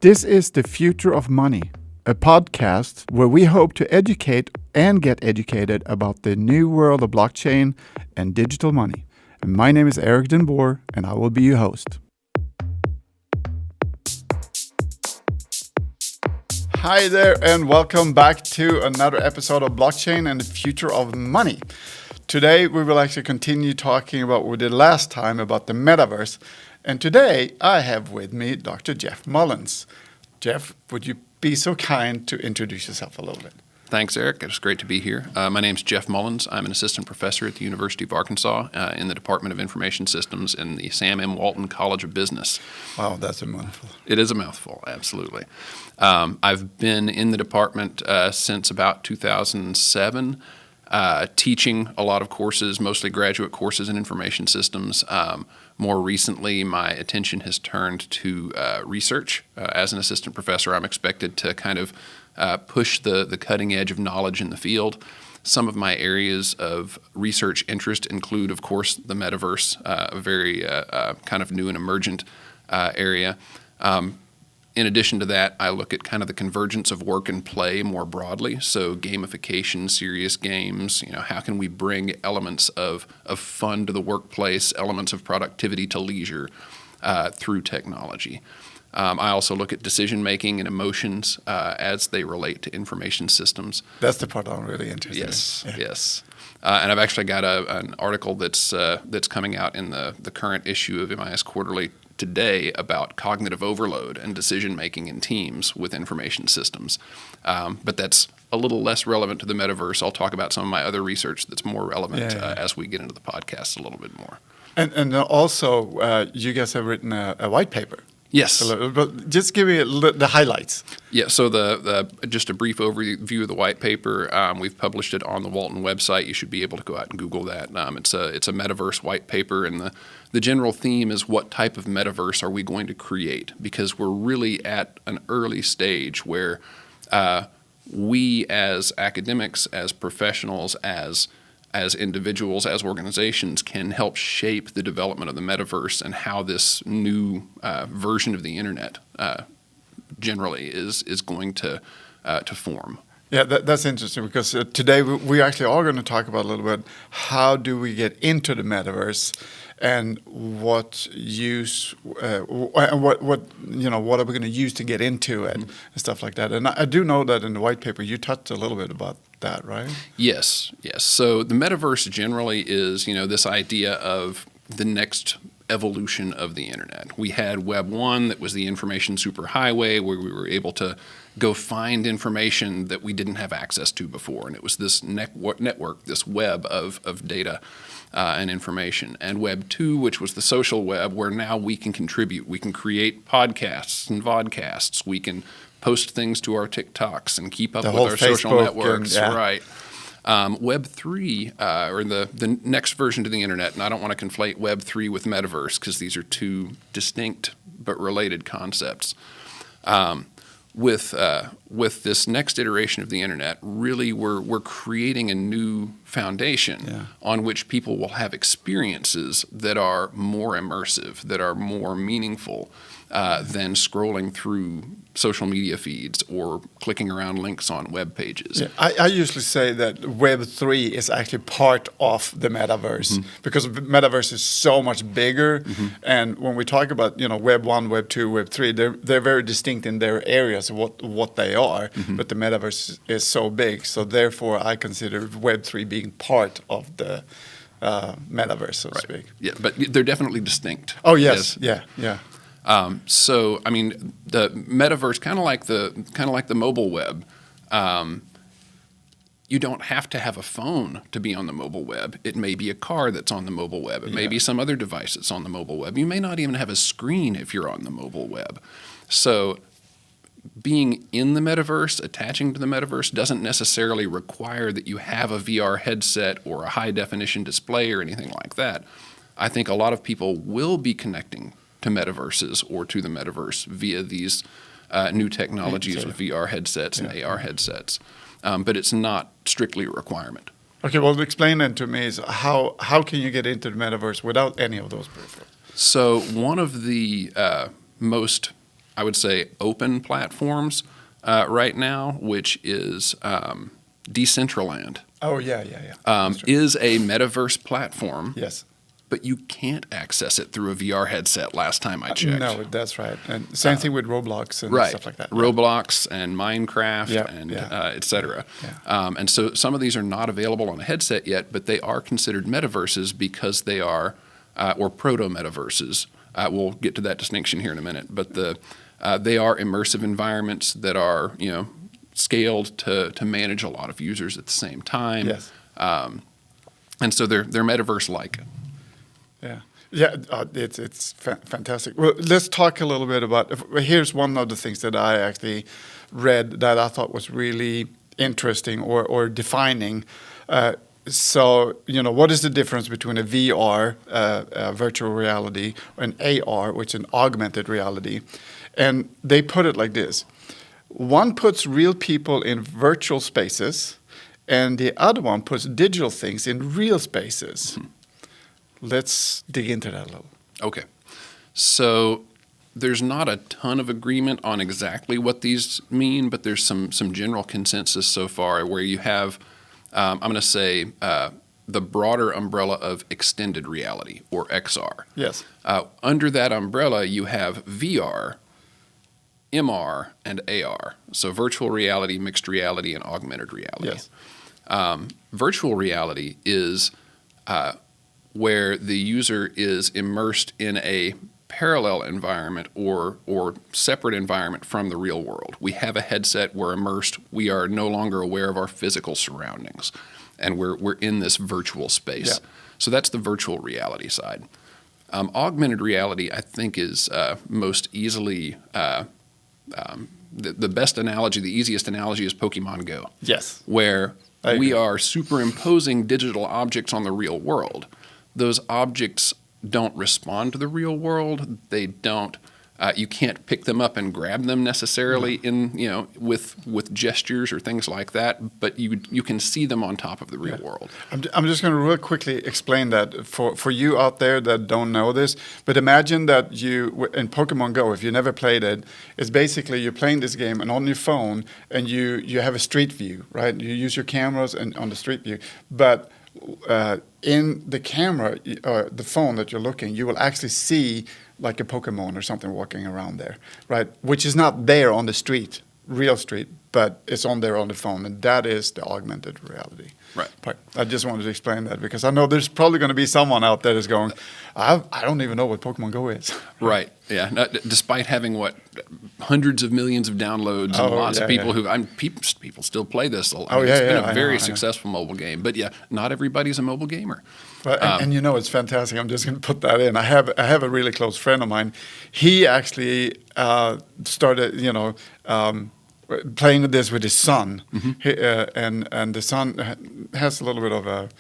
This is The Future of Money, a podcast where we hope to educate and get educated about the new world of blockchain and digital money. And my name is Eric Den Boer, and I will be your host. Hi there, and welcome back to another episode of Blockchain and the Future of Money. Today, we will actually continue talking about what we did last time about the metaverse. And today, I have with me Dr. Jeff Mullins. Jeff, would you be so kind to introduce yourself a little bit? Thanks, Eric. It's great to be here. My name's Jeff Mullins. I'm an assistant professor at the University of Arkansas in the Department of Information Systems in the Sam M. Walton College of Business. Wow, that's a mouthful. It is a mouthful, absolutely. I've been in the department since about 2007, teaching a lot of courses, mostly graduate courses in information systems. More recently, my attention has turned to research. As an assistant professor, I'm expected to kind of push the cutting edge of knowledge in the field. Some of my areas of research interest include, of course, the metaverse, a very kind of new and emergent area. In addition to that, I look at kind of the convergence of work and play more broadly. So gamification, serious games, how can we bring elements of fun to the workplace, elements of productivity to leisure through technology. I also look at decision-making and emotions as they relate to information systems. That's the part I'm really interested in. Yes. And I've actually got an article that's coming out in the current issue of MIS Quarterly today about cognitive overload and decision-making in teams with information systems. But that's a little less relevant to the metaverse. I'll talk about some of my other research that's more relevant as we get into the podcast a little bit more. And also, you guys have written a white paper. Yes. But just give me the highlights. Yeah, so the just a brief overview of the white paper. We've published it on the Walton website. You should be able to go out and Google that. It's a metaverse white paper, and the general theme is what type of metaverse are we going to create? Because we're really at an early stage where we as academics, as professionals, as individuals, as organizations, can help shape the development of the metaverse and how this new version of the internet generally is going to form. Yeah, that's interesting because today we actually are going to talk about a little bit how do we get into the metaverse and what use and what are we going to use to get into it and stuff like that. And I do know that in the white paper you touched a little bit about that, right? Yes. So the metaverse generally is, this idea of the next evolution of the internet. We had Web 1 that was the information superhighway where we were able to go find information that we didn't have access to before. And it was this network, this web of data and information. And Web 2, which was the social web, where now we can contribute. We can create podcasts and vodcasts. We can post things to our TikToks and keep up with our social networks. Right. Web 3, or the next version to the internet, and I don't want to conflate Web 3 with metaverse because these are two distinct but related concepts. With this next iteration of the internet, really we're creating a new foundation on which people will have experiences that are more immersive, that are more meaningful than scrolling through social media feeds or clicking around links on web pages. Yeah, I usually say that Web 3 is actually part of the metaverse because the metaverse is so much bigger. And when we talk about Web 1, Web 2, Web 3, they're very distinct in their areas of what they are. But the metaverse is so big, so therefore I consider Web 3 being part of the metaverse, so to speak. Yeah, but they're definitely distinct. Oh yes, yeah. So, I mean, the metaverse, kind of like the mobile web. You don't have to have a phone to be on the mobile web. It may be a car that's on the mobile web. It may be some other device that's on the mobile web. You may not even have a screen if you're on the mobile web. So, being in the metaverse, attaching to the metaverse, doesn't necessarily require that you have a VR headset or a high-definition display or anything like that. I think a lot of people will be connecting to metaverses or to the metaverse via these new technologies with VR headsets and AR headsets. But it's not strictly a requirement. Okay, well, explain then to me is how can you get into the metaverse without any of those peripherals? So one of the most I would say, open platforms right now, which is Decentraland. Oh, yeah. That's right. Is a metaverse platform. Yes. But you can't access it through a VR headset last time I checked. No, that's right. And same thing with Roblox and right. stuff like that. Roblox and Minecraft and et cetera. Yeah. And so some of these are not available on a headset yet, but they are considered metaverses because they are, or proto-metaverses. We'll get to that distinction here in a minute. But they are immersive environments that are, scaled to manage a lot of users at the same time. Yes. And so they're metaverse-like. Yeah, it's fantastic. Well, let's talk a little bit about. Here's one of the things that I actually read that I thought was really interesting or defining. So, what is the difference between a VR, virtual reality, and AR, which is an augmented reality? And they put it like this: one puts real people in virtual spaces, and the other one puts digital things in real spaces. Mm-hmm. Let's dig into that a little. Okay. So there's not a ton of agreement on exactly what these mean, but there's some general consensus so far where you have, I'm going to say, the broader umbrella of extended reality, or XR. Yes. Under that umbrella, you have VR, MR, and AR. So virtual reality, mixed reality, and augmented reality. Yes. Virtual reality is where the user is immersed in a parallel environment or separate environment from the real world. We have a headset, we're immersed, we are no longer aware of our physical surroundings, and we're in this virtual space. Yeah. So that's the virtual reality side. Augmented reality, I think, is most easily the best analogy, the easiest analogy is Pokemon Go. Yes. Where we are superimposing digital objects on the real world. Those objects don't respond to the real world. They don't. You can't pick them up and grab them necessarily with gestures or things like that. But you can see them on top of the real world. I'm just going to real quickly explain that for you out there that don't know this. But imagine that you in Pokemon Go, if you never played it, it's basically you're playing this game and on your phone and you have a street view, right? You use your cameras and on the street view, but in the camera, the phone that you're looking, you will actually see like a Pokemon or something walking around there, right? Which is not there on the street, real street, but it's on there on the phone, and that is the augmented reality. Right. But I just wanted to explain that because I know there's probably going to be someone out there that's going, I don't even know what Pokemon Go is. Right. Yeah. Despite having hundreds of millions of downloads and lots of people people still play this. It's been a very successful mobile game. But yeah, not everybody's a mobile gamer. But, and it's fantastic. I'm just going to put that in. I have a really close friend of mine. He actually started, playing this with his son, and the son has a little bit of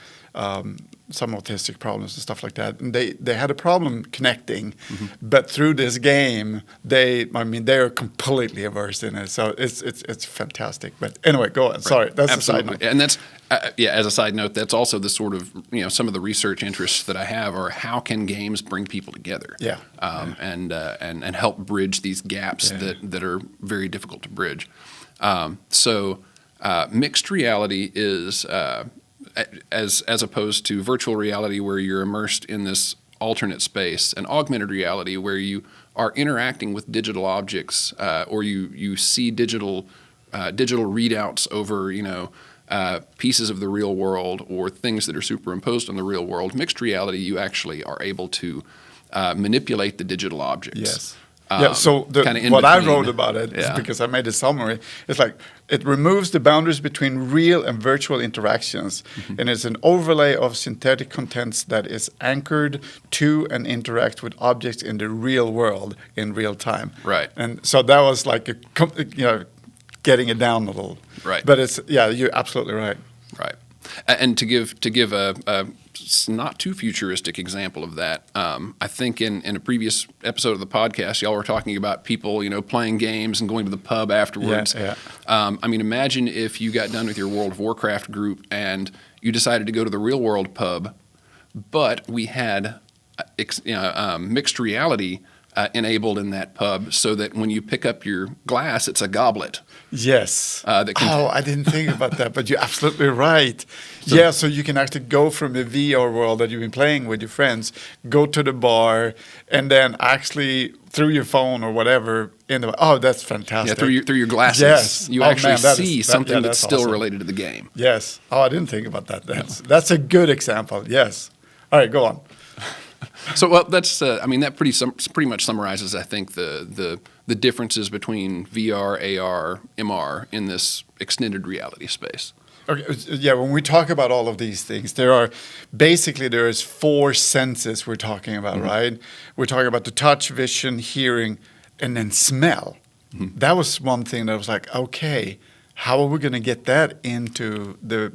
some autistic problems and stuff like that. And they had a problem connecting, but through this game, they are completely immersed in it. So it's fantastic. But anyway, go on. Right. Sorry, that's Absolutely. a side note. And that's as a side note, that's also the sort of some of the research interests that I have are how can games bring people together, and help bridge these gaps that are very difficult to bridge. So mixed reality is as opposed to virtual reality where you're immersed in this alternate space, and augmented reality where you are interacting with digital objects or you see digital readouts over pieces of the real world or things that are superimposed on the real world. Mixed reality, you actually are able to manipulate the digital objects. Yes. So what I wrote about it is because I made a summary. It's like it removes the boundaries between real and virtual interactions, and it's an overlay of synthetic contents that is anchored to and interact with objects in the real world in real time. Right. And so that was like getting it down a little. Right. But you're absolutely right. Right. And to give a not too futuristic example of that, I think in a previous episode of the podcast, y'all were talking about people, playing games and going to the pub afterwards. Yeah. Imagine if you got done with your World of Warcraft group and you decided to go to the real world pub, but we had mixed reality enabled in that pub, so that when you pick up your glass, it's a goblet. Yes. That can I didn't think about that, but you're absolutely right. So you can actually go from the VR world that you've been playing with your friends, go to the bar, and then actually through your phone or whatever that's fantastic. Yeah, through your glasses, yes. you actually see that something that's that's still awesome. related to the game. Yes. I didn't think about that. That's a good example. Yes. All right, go on. So, well, that's that pretty much summarizes, I think, the differences between VR, AR, MR in this extended reality space. Okay, yeah, when we talk about all of these things, there's 4 senses we're talking about, right? We're talking about the touch, vision, hearing, and then smell. That was one thing that was like, okay, how are we going to get that into the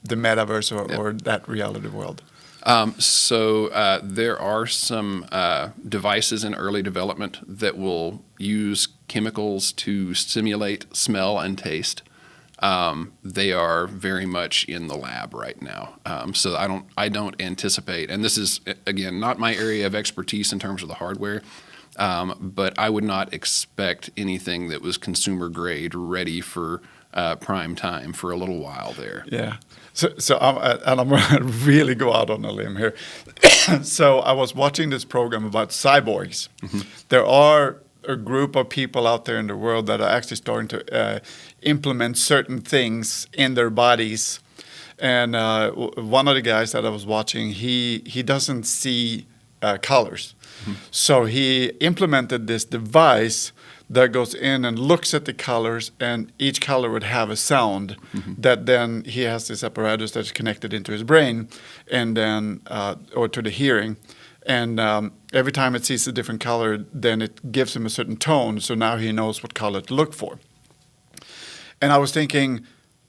metaverse or that reality world? So there are some devices in early development that will use chemicals to simulate smell and taste. They are very much in the lab right now. So I don't anticipate, and this is again not my area of expertise in terms of the hardware, but I would not expect anything that was consumer grade ready for prime time for a little while there. Yeah. So I'm going to really go out on a limb here. So I was watching this program about cyborgs. There are a group of people out there in the world that are actually starting to implement certain things in their bodies. And one of the guys that I was watching, he doesn't see colors. So he implemented this device that goes in and looks at the colors, and each color would have a sound that then he has this apparatus that's connected into his brain, and then or to the hearing. And every time it sees a different color, then it gives him a certain tone, so now he knows what color to look for. And I was thinking,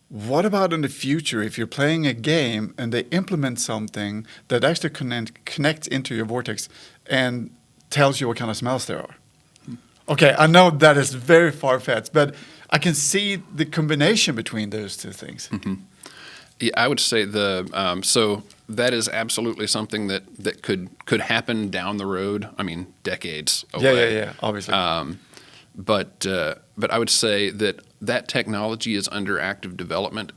what about in the future if you're playing a game and they implement something that actually connects into your vortex and tells you what kind of smells there are? Okay, I know that is very far-fetched, but I can see the combination between those two things. Yeah, I would say so that is absolutely something that could happen down the road. I mean, decades away. Yeah, obviously. But I would say that technology is under active development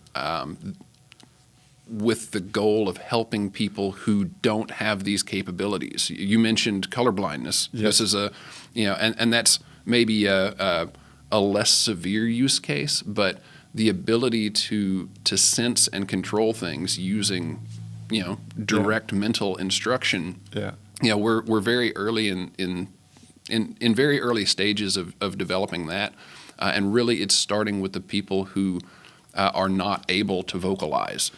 with the goal of helping people who don't have these capabilities. You mentioned color blindness. Yes. This is and that's maybe a less severe use case, but the ability to sense and control things using direct mental instruction. Yeah. We're very early in very early stages of developing that, and really it's starting with the people who are not able to vocalize,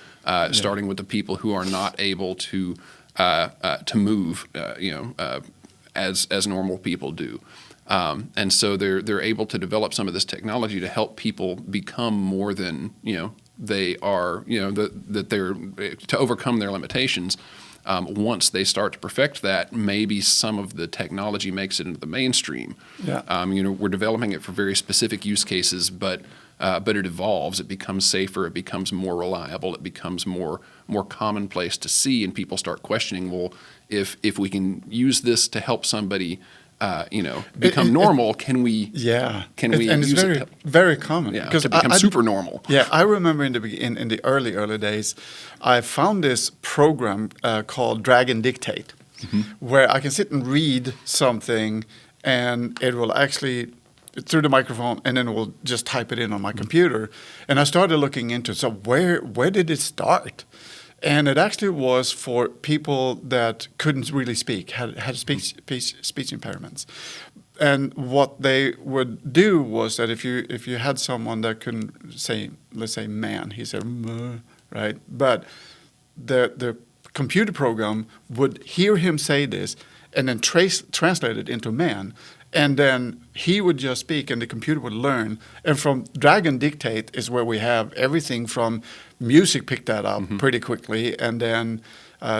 starting with the people who are not able to move, as normal people do. And so they're able to develop some of this technology to help people become more than they are, that they're to overcome their limitations. Once they start to perfect that, maybe some of the technology makes it into the mainstream. Yeah. We're developing it for very specific use cases, but it evolves. It becomes safer. It becomes more reliable. It becomes more commonplace to see, and people start questioning. Well, if we can use this to help somebody, become normal, can we? Yeah. Can we? And use it's very common. Yeah, to become super normal. Yeah, I remember in the early days, I found this program called Dragon Dictate, where I can sit and read something, and it will actually through the microphone, and then we'll just type it in on my computer. And I started looking into so where did it start? And it actually was for people that couldn't really speak, had speech impairments. And what they would do was that if you had someone that couldn't say, let's say man, he said, right? But the computer program would hear him say this and then translate it into man. And then he would just speak and the computer would learn. And from Dragon Dictate is where we have everything from music picked that up pretty quickly. And then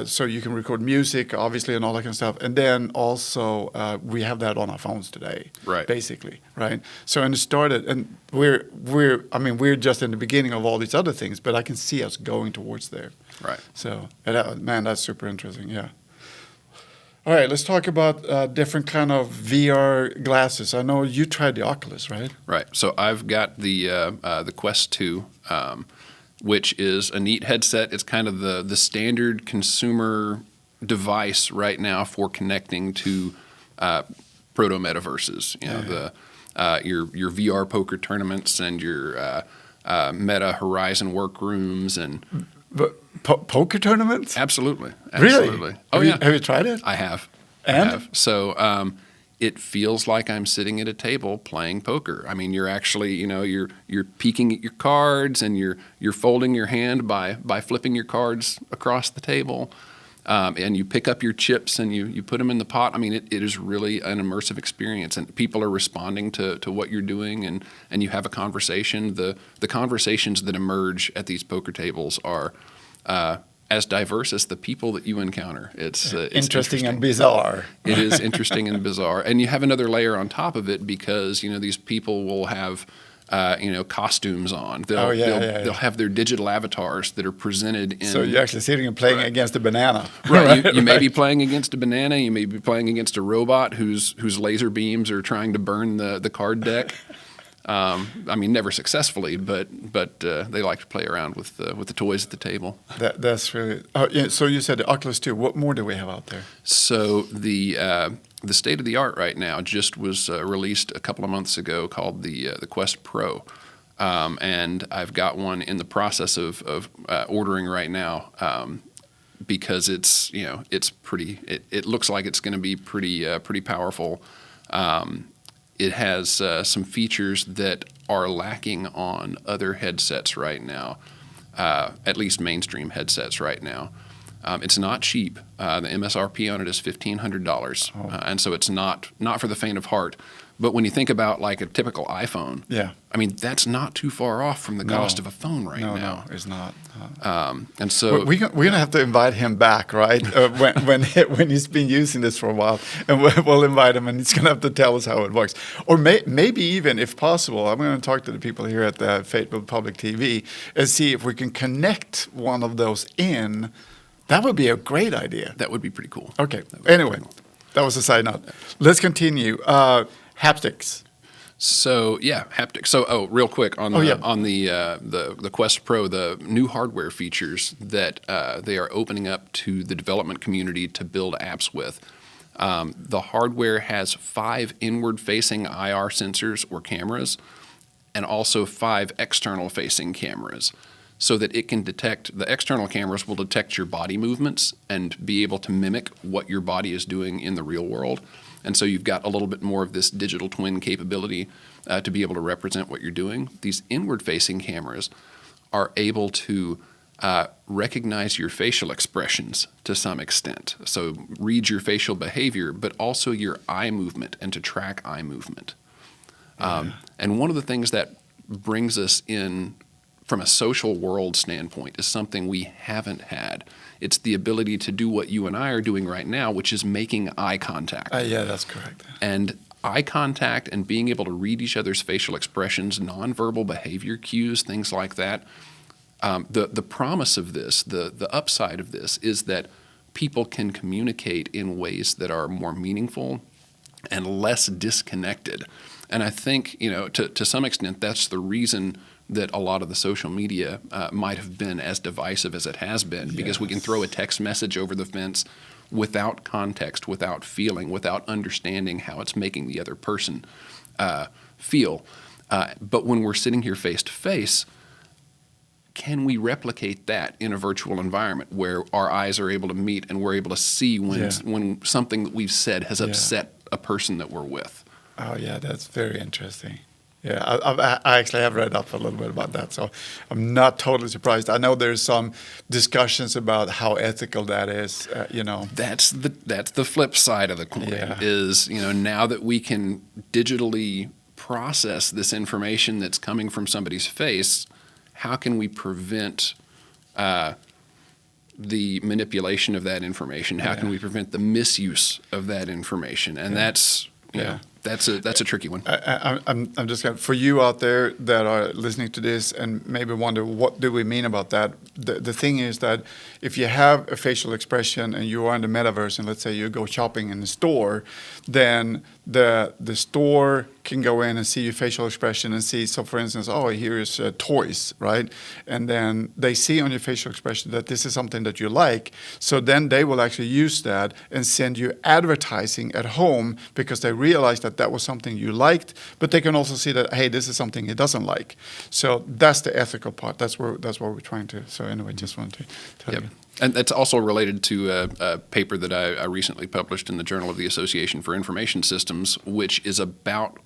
so you can record music, obviously, and all that kind of stuff. And then also we have that on our phones today, right? Basically, right? So and it started, and we're just in the beginning of all these other things, but I can see us going towards there. Right. So, man, that's super interesting, yeah. All right, let's talk about different kind of VR glasses. I know you tried the Oculus, right? Right. So I've got the Quest 2, which is a neat headset. It's kind of the standard consumer device right now for connecting to proto metaverses. You know, your VR poker tournaments and your Meta Horizon workrooms and. But poker tournaments? Absolutely. Really? Oh, yeah. Have you tried it? I have. And? I have. So it feels like I'm sitting at a table playing poker. I mean, you're actually, you're peeking at your cards and you're folding your hand by flipping your cards across the table. And you pick up your chips and you put them in the pot. I mean, it is really an immersive experience, and people are responding to what you're doing, and you have a conversation. The conversations that emerge at these poker tables are as diverse as the people that you encounter. It's interesting and bizarre. It is interesting and bizarre, and you have another layer on top of it because these people will have. Costumes on. They'll have their digital avatars that are presented in. So you're actually sitting and playing against a banana. Right. You may be playing against a banana. You may be playing against a robot whose laser beams are trying to burn the card deck. I mean, never successfully, but they like to play around with the toys at the table. That's really. Oh, yeah, so you said the Oculus 2. What more do we have out there? So the state of the art right now just was released a couple of months ago, called the Quest Pro, and I've got one in the process of ordering right now because it's pretty. It looks like it's going to be pretty powerful. It has some features that are lacking on other headsets right now, at least mainstream headsets right now. It's not cheap. The MSRP on it is $1,500, and so it's not for the faint of heart. But when you think about like a typical iPhone, I mean that's not too far off from the cost of a phone right now. No, it's not. And so we're gonna have to invite him back, right? when he's been using this for a while, and we'll invite him, and he's gonna have to tell us how it works. Or maybe even, if possible, I'm gonna talk to the people here at the Fayetteville Public TV and see if we can connect one of those in. That would be a great idea. That would be pretty cool. Okay. Anyway, that was a side note. Let's continue. Haptics. So haptics. So real quick on the Quest Pro, the new hardware features that they are opening up to the development community to build apps with. The hardware has 5 inward-facing IR sensors or cameras, and also 5 external-facing cameras, so that it can detect, the external cameras will detect your body movements and be able to mimic what your body is doing in the real world. And so you've got a little bit more of this digital twin capability to be able to represent what you're doing. These inward-facing cameras are able to recognize your facial expressions to some extent. So read your facial behavior, but also your eye movement, and to track eye movement. And one of the things that brings us in from a social world standpoint is something we haven't had. It's the ability to do what you and I are doing right now, which is making eye contact. Yeah, that's correct. And eye contact and being able to read each other's facial expressions, nonverbal behavior cues, things like that. The promise of this, the upside of this, is that people can communicate in ways that are more meaningful and less disconnected. And I think, to some extent, that's the reason that a lot of the social media might have been as divisive as it has been, because we can throw a text message over the fence without context, without feeling, without understanding how it's making the other person feel. But when we're sitting here face to face, can we replicate that in a virtual environment where our eyes are able to meet and we're able to see when something that we've said has upset a person that we're with? Oh, yeah, that's very interesting. Yeah, I actually have read up a little bit about that, so I'm not totally surprised. I know there's some discussions about how ethical that is. That's the flip side of the coin. Is now that we can digitally process this information that's coming from somebody's face, how can we prevent the manipulation of that information? How can we prevent the misuse of that information? And that's That's a tricky one. I'm just going for you out there that are listening to this and maybe wonder what do we mean about that. The thing is that if you have a facial expression and you are in the metaverse and let's say you go shopping in the store, then the store can go in and see your facial expression and see. So for instance, oh, here is toys, right? And then they see on your facial expression that this is something that you like. So then they will actually use that and send you advertising at home because they realize that was something you liked, but they can also see that, hey, this is something he doesn't like. So that's the ethical part. That's what we're trying to. So anyway, just wanted to tell you. And that's also related to a paper that I recently published in the Journal of the Association for Information Systems, which is about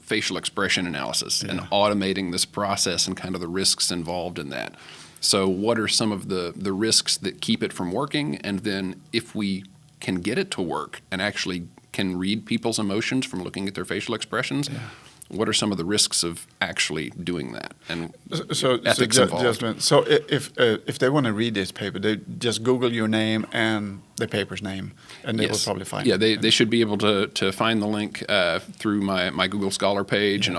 facial expression analysis and automating this process and kind of the risks involved in that. So what are some of the risks that keep it from working? And then if we can get it to work and actually can read people's emotions from looking at their facial expressions, what are some of the risks of actually doing that? And ethics involved. So if they want to read this paper, they just Google your name and the paper's name, and they will probably find it. Yeah, they should be able to find the link through my Google Scholar page, and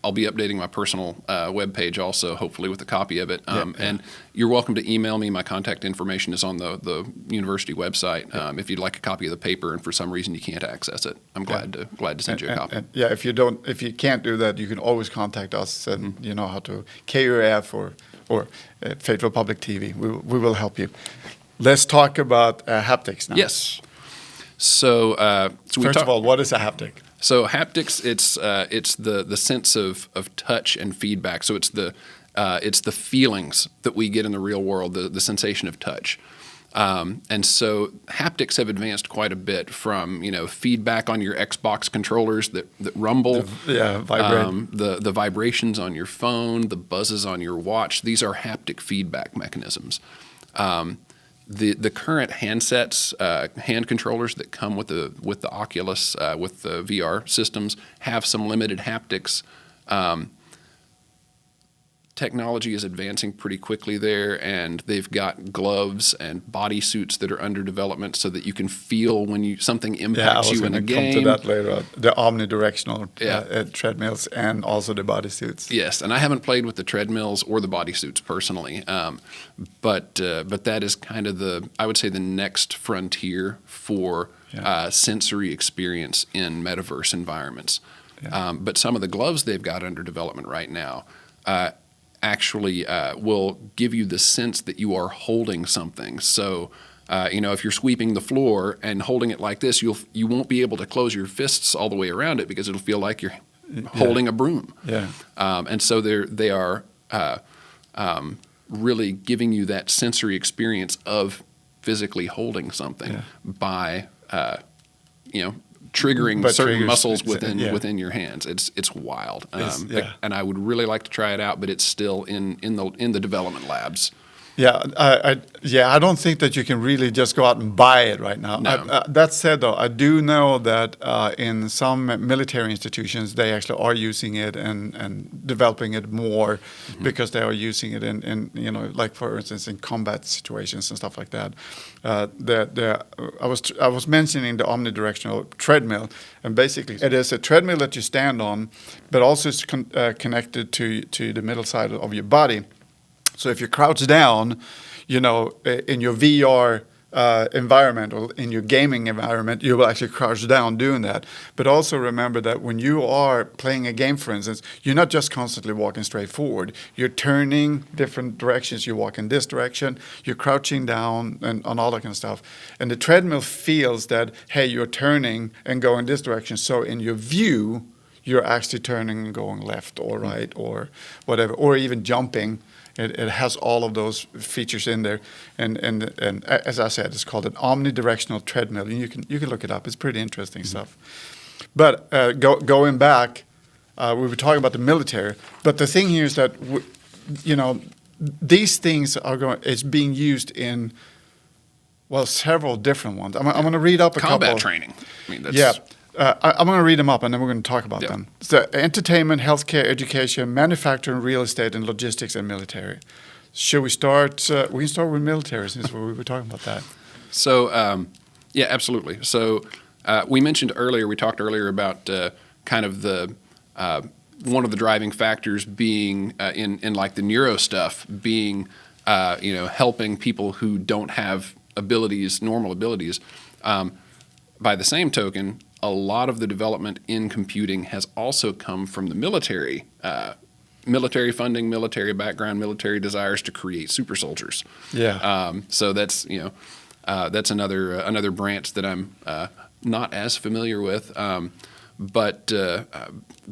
I'll be updating my personal webpage also, hopefully with a copy of it. And you're welcome to email me. My contact information is on the university website. If you'd like a copy of the paper and for some reason you can't access it, I'm glad to send you a copy. And if you can't do that, you can always contact us, and you know how to KUAF or Fayetteville Public TV. We will help you. Let's talk about haptics now. Yes. So first of all, what is a haptic? So haptics, it's the sense of touch and feedback. So it's the feelings that we get in the real world, the sensation of touch. And so haptics have advanced quite a bit from feedback on your Xbox controllers that rumble, vibrate, the vibrations on your phone, the buzzes on your watch. These are haptic feedback mechanisms. The current handsets, hand controllers that come with the Oculus, with the VR systems, have some limited haptics. Technology is advancing pretty quickly there, and they've got gloves and bodysuits that are under development so that you can feel when something impacts you in a game. I was going to come to that later on. The omnidirectional treadmills and also the bodysuits. Yes, and I haven't played with the treadmills or the bodysuits personally, but that is kind of I would say the next frontier for sensory experience in metaverse environments. But some of the gloves they've got under development right now actually will give you the sense that you are holding something. So, if you're sweeping the floor and holding it like this, you won't be able to close your fists all the way around it because it'll feel like you're holding a broom. And so they are really giving you that sensory experience of physically holding something by triggering certain muscles within your hands. It's wild, and I would really like to try it out, but it's still in the development labs. I don't think that you can really just go out and buy it right now. No. That said, though, I do know that in some military institutions they actually are using it and developing it more because they are using it in like for instance in combat situations and stuff like that. I was mentioning the omnidirectional treadmill, and basically it is a treadmill that you stand on, but also it's connected to the middle side of your body. So if you crouch down, in your VR environment or in your gaming environment, you will actually crouch down doing that. But also remember that when you are playing a game, for instance, you're not just constantly walking straight forward. You're turning different directions. You walk in this direction, you're crouching down and all that kind of stuff. And the treadmill feels that, hey, you're turning and going this direction. So in your view, you're actually turning and going left or right or whatever, or even jumping. It has all of those features in there, and as I said, it's called an omnidirectional treadmill. And you can look it up. It's pretty interesting stuff. But going back, we were talking about the military. But the thing here is that these things it's being used in several different ones. I'm going to read up a couple. Combat training. I mean, that's I'm going to read them up, and then we're going to talk about them. So entertainment, healthcare, education, manufacturing, real estate, and logistics and military. Should we start? We can start with military since we were talking about that. So, absolutely. So We talked earlier about kind of the one of the driving factors being in like the neuro stuff being helping people who don't have normal abilities. By the same token, a lot of the development in computing has also come from the military. Military funding, military background, military desires to create super soldiers. Yeah. So that's that's another branch that I'm not as familiar with. But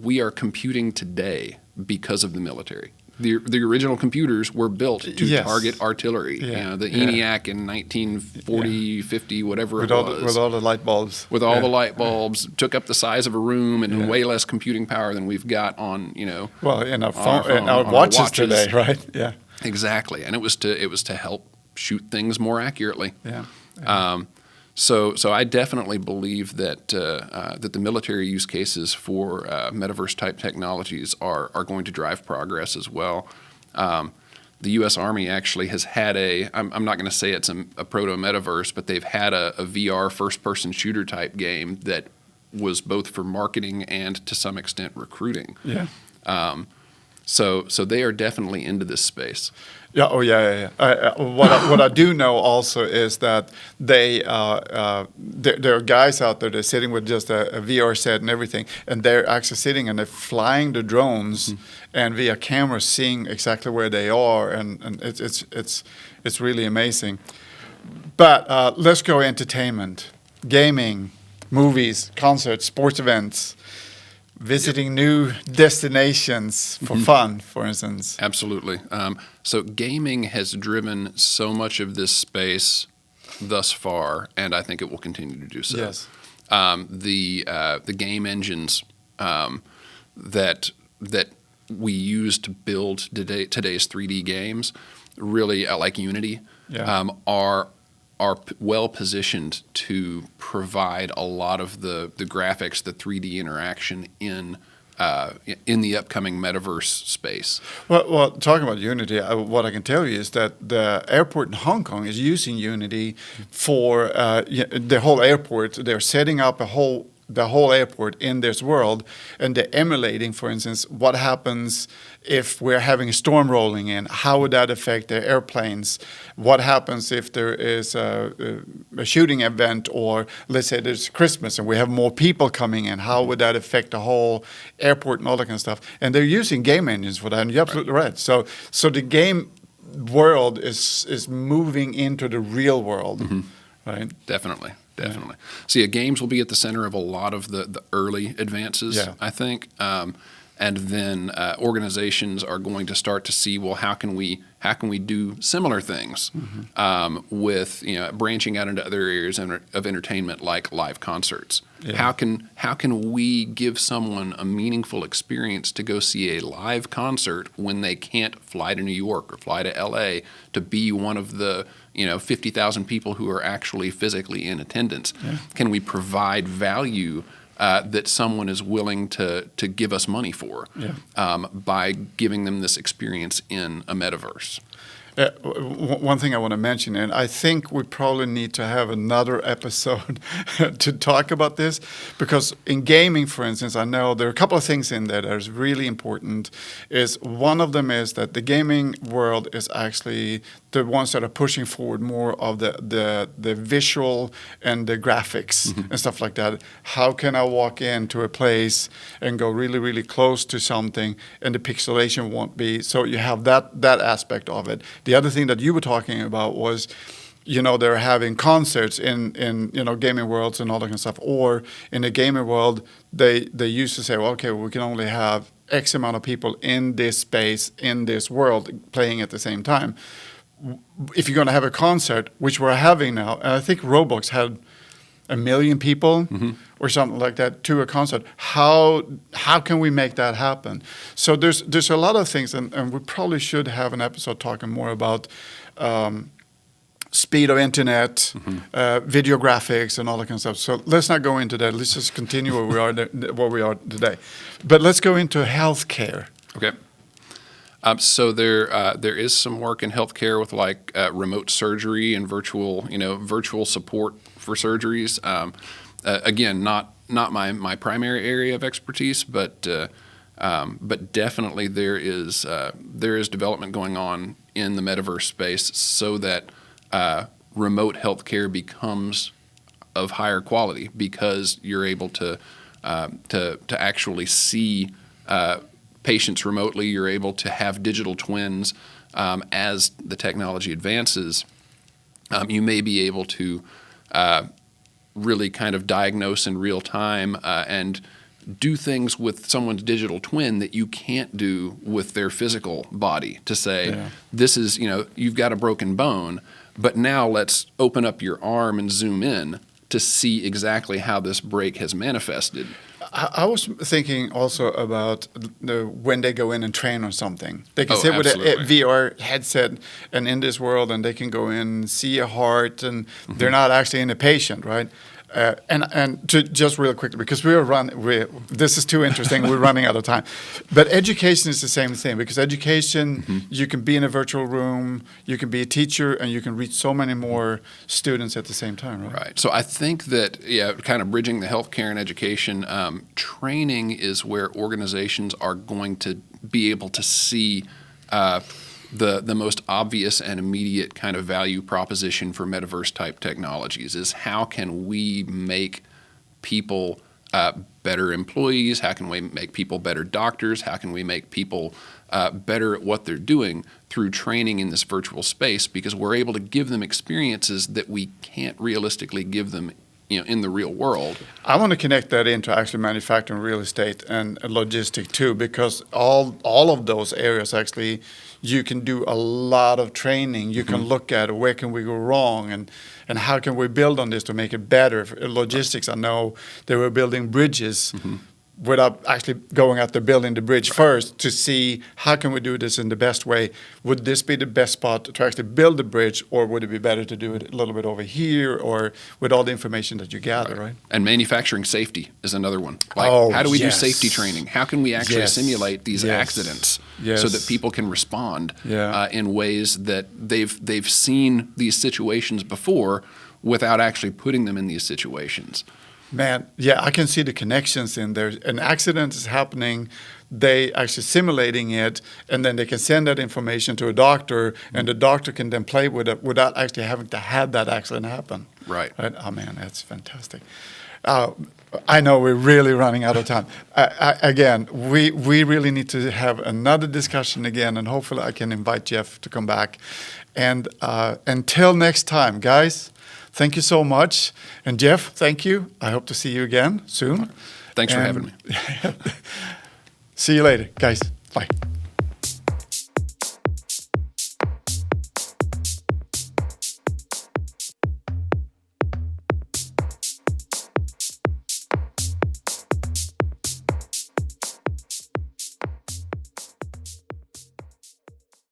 we are computing today because of the military. The original computers were built to target artillery. Yeah. The ENIAC in 1940, 50, whatever it was. With all the light bulbs. With all the light bulbs, took up the size of a room and way less computing power than we've got on, Well, in our watches today, right? Yeah. Exactly. And it was to help shoot things more accurately. Yeah. So I definitely believe that that the military use cases for metaverse type technologies are going to drive progress as well. The U.S. Army actually has had I'm not going to say it's a proto metaverse, but they've had a VR first person shooter type game that was both for marketing and to some extent recruiting. Yeah. So they are definitely into this space. Yeah. Oh, yeah. What I do know also is that there are guys out there that are sitting with just a VR set and everything, and they're actually sitting and they're flying the drones and via cameras seeing exactly where they are, and it's really amazing. But let's go entertainment, gaming, movies, concerts, sports events. Visiting new destinations for fun, for instance. Absolutely. So gaming has driven so much of this space thus far, and I think it will continue to do so. Yes. The game engines that we use to build today's 3D games, really like Unity, are well positioned to provide a lot of the graphics, the 3D interaction in the upcoming metaverse space. Well, talking about Unity, what I can tell you is that the airport in Hong Kong is using Unity for the whole airport. They're setting up the whole airport in this world, and they're emulating, for instance, what happens if we're having a storm rolling in. How would that affect the airplanes? What happens if there is a shooting event, or let's say there's Christmas and we have more people coming in? How would that affect the whole airport and all that kind of stuff? And they're using game engines for that, and you're absolutely right. So the game world is moving into the real world, right? Definitely. So games will be at the center of a lot of the early advances, I think. And then organizations are going to start to see, well, how can we do similar things with branching out into other areas of entertainment like live concerts. Yeah. How can we give someone a meaningful experience to go see a live concert when they can't fly to New York or fly to L.A. to be one of the 50,000 people who are actually physically in attendance? Yeah. Can we provide value that someone is willing to give us money for by giving them this experience in a metaverse? One thing I want to mention, and I think we probably need to have another episode to talk about this, because in gaming, for instance, I know there are a couple of things in there that is really important. One of them is that the gaming world is actually the ones that are pushing forward more of the visual and the graphics and stuff like that. How can I walk into a place and go really, really close to something and the pixelation won't be? So you have that aspect of it. The other thing that you were talking about was, they're having concerts in gaming worlds and all that kind of stuff. Or in the gaming world, they used to say, well, okay, we can only have X amount of people in this space, in this world, playing at the same time. If you're going to have a concert, which we're having now, and I think Roblox had 1 million people or something like that to a concert. How can we make that happen? So there's a lot of things, and we probably should have an episode talking more about speed of internet, video graphics, and all that kind of stuff. So let's not go into that. Let's just continue where we are today. But let's go into healthcare. Okay. So there is some work in healthcare with like remote surgery and virtual support for surgeries. again, not my primary area of expertise, but definitely there is development going on in the metaverse space so that remote healthcare becomes of higher quality because you're able to actually see patients remotely. You're able to have digital twins as the technology advances. You may be able to really kind of diagnose in real time and do things with someone's digital twin that you can't do with their physical body to say, this is, you've got a broken bone, but now let's open up your arm and zoom in to see exactly how this break has manifested. I was thinking also about when they go in and train on something. They can sit with a VR headset and in this world, and they can go in and see a heart, and they're not actually in a patient, right? And to just real quickly, because this is too interesting, we're running out of time. But education is the same thing, because education, you can be in a virtual room, you can be a teacher, and you can reach so many more students at the same time, right? Right. So I think that, kind of bridging the healthcare and education, training is where organizations are going to be able to see the most obvious and immediate kind of value proposition for metaverse type technologies is how can we make people better employees? How can we make people better doctors? How can we make people better at what they're doing through training in this virtual space? Because we're able to give them experiences that we can't realistically give them in the real world. I want to connect that into actually manufacturing, real estate, and logistics too, because all of those areas actually, you can do a lot of training. You can look at where can we go wrong and how can we build on this to make it better. For logistics, I know they were building bridges without actually going out there building the bridge first to see how can we do this in the best way. Would this be the best spot to actually build the bridge, or would it be better to do it a little bit over here, or with all the information that you gather, right? And manufacturing safety is another one. How do we do safety training? How can we actually simulate these accidents so that people can respond in ways that they've seen these situations before without actually putting them in these situations? Man, I can see the connections in there. An accident is happening, they actually simulating it, and then they can send that information to a doctor, and the doctor can then play with it without actually having to have that accident happen. Right. Oh, man, that's fantastic. I know we're really running out of time. Again, we really need to have another discussion again, and hopefully I can invite Jeff to come back. And until next time, guys, thank you so much. And Jeff, thank you. I hope to see you again soon. Thanks for having me. See you later, guys. Bye.